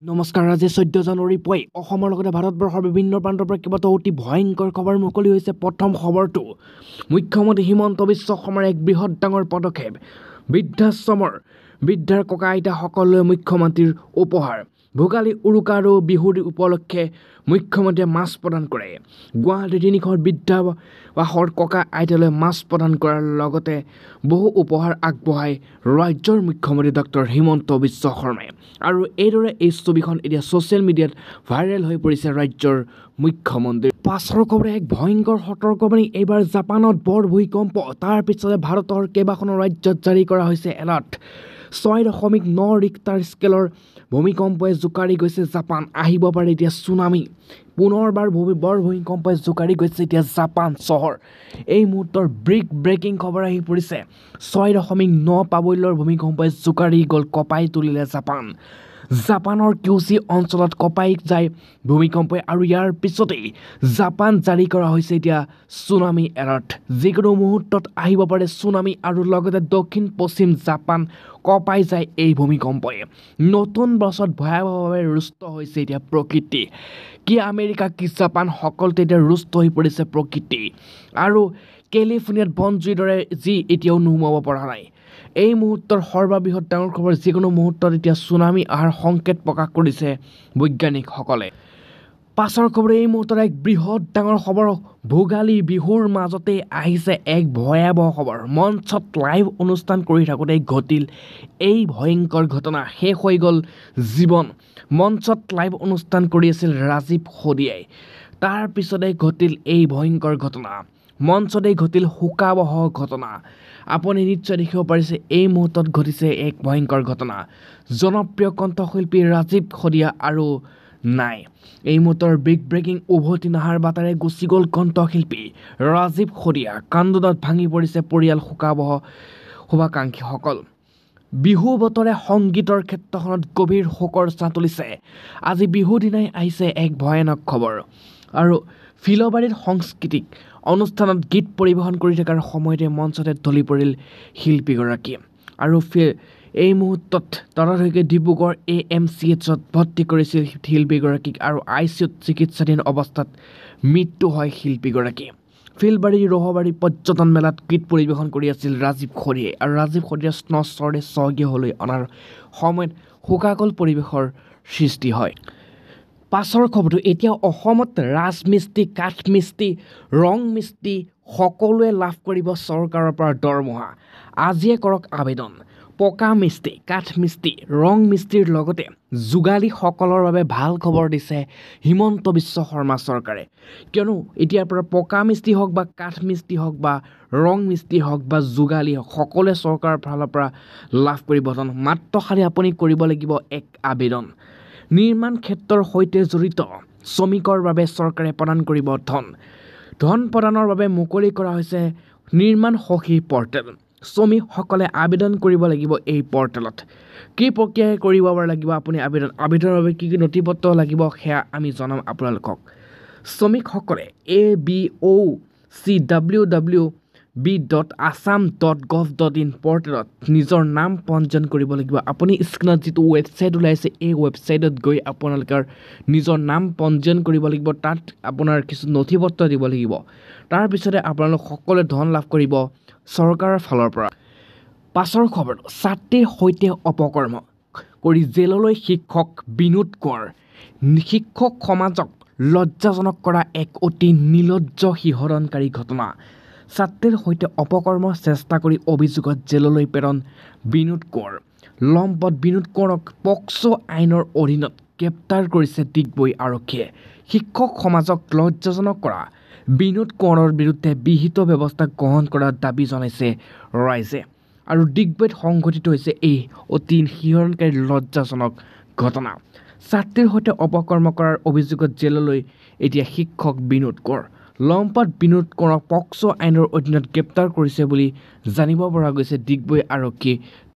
নমস্কাৰ। আজি 14 জানুৱাৰী পুৱাই অসমৰ লগতে ভাৰতবৰ্ষৰ বিভিন্ন প্ৰান্তৰ পৰা কেইবাটাও অতি ভয়ংকৰ খবৰ মুকলি হৈছে। প্ৰথম খবৰটো মুখ্যমন্ত্ৰী হিমন্ত বিশ্ব শৰ্মাৰ এক বৃহৎ ডাঙৰ পদক্ষেপ। বৃদ্ধাশ্ৰমৰ বৃদ্ধাৰ ককা আইতাসকললৈ মুখ্যমন্ত্ৰীৰ উপহাৰ। ভোগালী, উৰুকা আৰু বিহুৰ উপলক্ষে মুখ্যমন্ত্ৰীয়ে মাছ প্ৰদান কৰে। গুৱাহাটীৰ 300 বৃদ্ধাবাসৰ ককা আইতালৈ মাছ প্ৰদান কৰাৰ লগতে বহু উপহাৰ আগবঢ়ায় ৰাজ্যৰ মুখ্যমন্ত্ৰী ডক্টৰ হিমন্ত বিশ্ব শৰ্মাই। আৰু এইদৰে এই ছবিখন এতিয়া ছ'চিয়েল মিডিয়াত ভাইৰেল হৈ পৰিছে ৰাজ্যৰ মুখ্যমন্ত্ৰী। পাছৰ খবৰে এক ভয়ংকৰ সতৰ্কবাণী। এইবাৰ জাপানত বৰ ভূমিকম্প। তাৰ পিছতে ভাৰতৰ কেইবাখনো ৰাজ্যত জাৰি কৰা হৈছে এলাৰ্ট। 6.9 ৰিক্টাৰ স্কেলৰ ভূমিকম্পই জোকাৰি গৈছে জাপান। আহিব পাৰে এতিয়া ছুনামি। পুনৰবাৰ বৰ ভূমিকম্পই জোকাৰি গৈছে এতিয়া জাপান চহৰ। এই মুহূৰ্তৰ ব্ৰেকিং খবৰ আহি পৰিছে। 6.9 প্ৰাবল্যৰ ভূমিকম্পই জোকাৰি গ'ল, কঁপাই তুলিলে জাপান। জাপানৰ কিউচি অঞ্চলত কঁপাই যায় ভূমিকম্পই আৰু ইয়াৰ পিছতেই জাপান জাৰি কৰা হৈছে এতিয়া ছুনামি এলাৰ্ট। যিকোনো মুহূৰ্তত আহিব পাৰে ছুনামি আৰু লগতে দক্ষিণ পশ্চিম জাপান কঁপাই যায় এই ভূমিকম্পই। নতুন বছৰত ভয়াৱহভাৱে ৰুষ্ট হৈছে এতিয়া প্ৰকৃতি। কি আমেৰিকা কি জাপান সকলোতে এতিয়া ৰুষ্ট হৈ পৰিছে প্ৰকৃতি। আৰু কেলিফৰ্ণিয়াত বনজুইৰ দৰে যি এতিয়াও নুমুৱাব পৰা নাই। এই মুহূৰ্তৰ সৰ্ববৃহৎ ডাঙৰ খবৰ, যিকোনো মুহূৰ্তত এতিয়া ছুনামি অহাৰ সংকেত প্ৰকাশ কৰিছে বৈজ্ঞানিকসকলে। পাছৰ খবৰ এই মুহূৰ্তত এক বৃহৎ ডাঙৰ খবৰ। ভোগালী বিহুৰ মাজতে আহিছে এক ভয়াৱহ খবৰ। মঞ্চত লাইভ অনুষ্ঠান কৰি থাকোঁতে ঘটিল এই ভয়ংকৰ ঘটনা। শেষ হৈ গ'ল জীৱন। মঞ্চত লাইভ অনুষ্ঠান কৰি আছিল ৰাজীৱ সদিয়াই। তাৰ পিছতে ঘটিল এই ভয়ংকৰ ঘটনা। মঞ্চতেই ঘটিল শোকাবহ ঘটনা। আপুনি নিশ্চয় দেখিব পাৰিছে এই মুহূৰ্তত ঘটিছে এক ভয়ংকৰ ঘটনা। জনপ্ৰিয় কণ্ঠশিল্পী ৰাজীৱ সদিয়া আৰু নাই। এই মুহূৰ্তৰ ব্ৰেকিং উভতি নাহাৰ বাটাৰে গুচি গ'ল কণ্ঠশিল্পী ৰাজীৱ সদিয়া। কান্দোনত ভাঙি পৰিছে পৰিয়াল, শোকাবহ শুভাকাংক্ষীসকল। বিহু বতৰে সংগীতৰ ক্ষেত্ৰখনত গভীৰ শোকৰ ছাঁ তুলিছে। আজি বিহু দিনাই আহিছে এক ভয়ানক খবৰ। আৰু ফিলবাৰীত সাংস্কৃতিক অনুষ্ঠানত গীত পৰিৱেশন কৰি থকাৰ সময়তে মঞ্চতে ঢলি পৰিল শিল্পীগৰাকী। আৰু এই মুহূৰ্তত ততাতৈকে ডিব্ৰুগড় AMCHত ভৰ্তি কৰিছিল শিল্পীগৰাকীক আৰু ICUত চিকিৎসাধীন অৱস্থাত মৃত্যু হয় শিল্পীগৰাকী। ফিলবাৰী ৰহবাৰী পৰ্যটন মেলাত গীত পৰিৱেশন কৰি আছিল ৰাজীৱ সদিয়াই। আৰু ৰাজীৱ সদিয়াৰ স্বৰে স্বৰ্গীয়লৈ অনাৰ সময়ত শোকাকুল পৰিৱেশৰ সৃষ্টি হয়। পাছৰ খবৰটো এতিয়া অসমত ৰাজমিস্ত্ৰী, কাঠমিস্ত্ৰী, ৰং মিস্ত্ৰী সকলোৱে লাভ কৰিব চৰকাৰৰ পৰা দৰমহা। আজিয়ে কৰক আবেদন। পকা মিস্ত্ৰী, কাঠমিস্ত্ৰী, ৰং মিস্ত্ৰীৰ লগতে যোগালীসকলৰ বাবে ভাল খবৰ দিছে হিমন্ত বিশ্ব শৰ্মা চৰকাৰে। কিয়নো এতিয়াৰ পৰা পকা মিস্ত্ৰী হওক বা কাঠমিস্ত্ৰী হওক বা ৰং মিস্ত্ৰী হওক বা যোগালী হওক সকলোৱে চৰকাৰৰ ফালৰ পৰা লাভ কৰিব ধন। মাত্ৰ খালি আপুনি কৰিব লাগিব এক আবেদন। নিৰ্মাণ ক্ষেত্ৰৰ সৈতে জড়িত শ্ৰমিকৰ বাবে চৰকাৰে প্ৰদান কৰিব ধন প্ৰদানৰ বাবে মুকলি কৰা হৈছে নিৰ্মাণ সখী পৰ্টেল। শ্ৰমিকসকলে আবেদন কৰিব লাগিব এই পৰ্টেলত। কি প্ৰক্ৰিয়াৰে কৰিব লাগিব আপুনি আবেদনৰ বাবে কি কি নথিপত্ৰ লাগিব সেয়া আমি জনাম আপোনালোকক। শ্ৰমিকসকলে abcwwb.assam.gov.in পৰ্টেলত নিজৰ নাম পঞ্জীয়ন কৰিব লাগিব। আপুনি স্ক্ৰীণত যিটো ৱেবছাইট ওলাইছে এই ৱেবছাইটত গৈ আপোনালোকৰ নিজৰ নাম পঞ্জীয়ন কৰিব লাগিব। তাত আপোনাৰ কিছু নথিপত্ৰ দিব লাগিব। তাৰপিছতে আপোনালোক সকলোৱে ধন লাভ কৰিব চৰকাৰৰ ফালৰ পৰা। পাছৰ খবৰ, ছাত্ৰীৰ সৈতে অপকৰ্ম কৰি জেললৈ শিক্ষক বিনোদ কোঁৱৰ। শিক্ষক সমাজক লজ্জাজনক কৰা এক অতি নিৰ্লজ্জ শিহৰণকাৰী ঘটনা। ছাত্ৰীৰ সৈতে অপকৰ্মৰ চেষ্টা কৰি অভিযোগত জেললৈ প্ৰেৰণ বিনোদ কোঁৱৰ। লম্পট বিনোদ কোঁৱৰক পক্সো আইনৰ অধীনত গ্ৰেপ্তাৰ কৰিছে ডিগবৈ আৰক্ষীয়ে। শিক্ষক সমাজক লজ্জাজনক কৰা বিনোদ কোঁৱৰৰ বিৰুদ্ধে বিহিত ব্যৱস্থা গ্ৰহণ কৰাৰ দাবী জনাইছে ৰাইজে। আৰু ডিগবৈত সংঘটিত হৈছে এই অতি শিহৰণকাৰী লজ্জাজনক ঘটনা। ছাত্ৰীৰ সৈতে অপকৰ্ম কৰাৰ অভিযোগত জেললৈ এতিয়া শিক্ষক বিনোদ কোঁৱৰ। লম্পট বিনোদ কোঁৱৰক পক্সো আইনৰ অধীনত গ্ৰেপ্তাৰ কৰিছে বুলি জানিব পৰা গৈছে ডিগবৈ আৰক্ষী।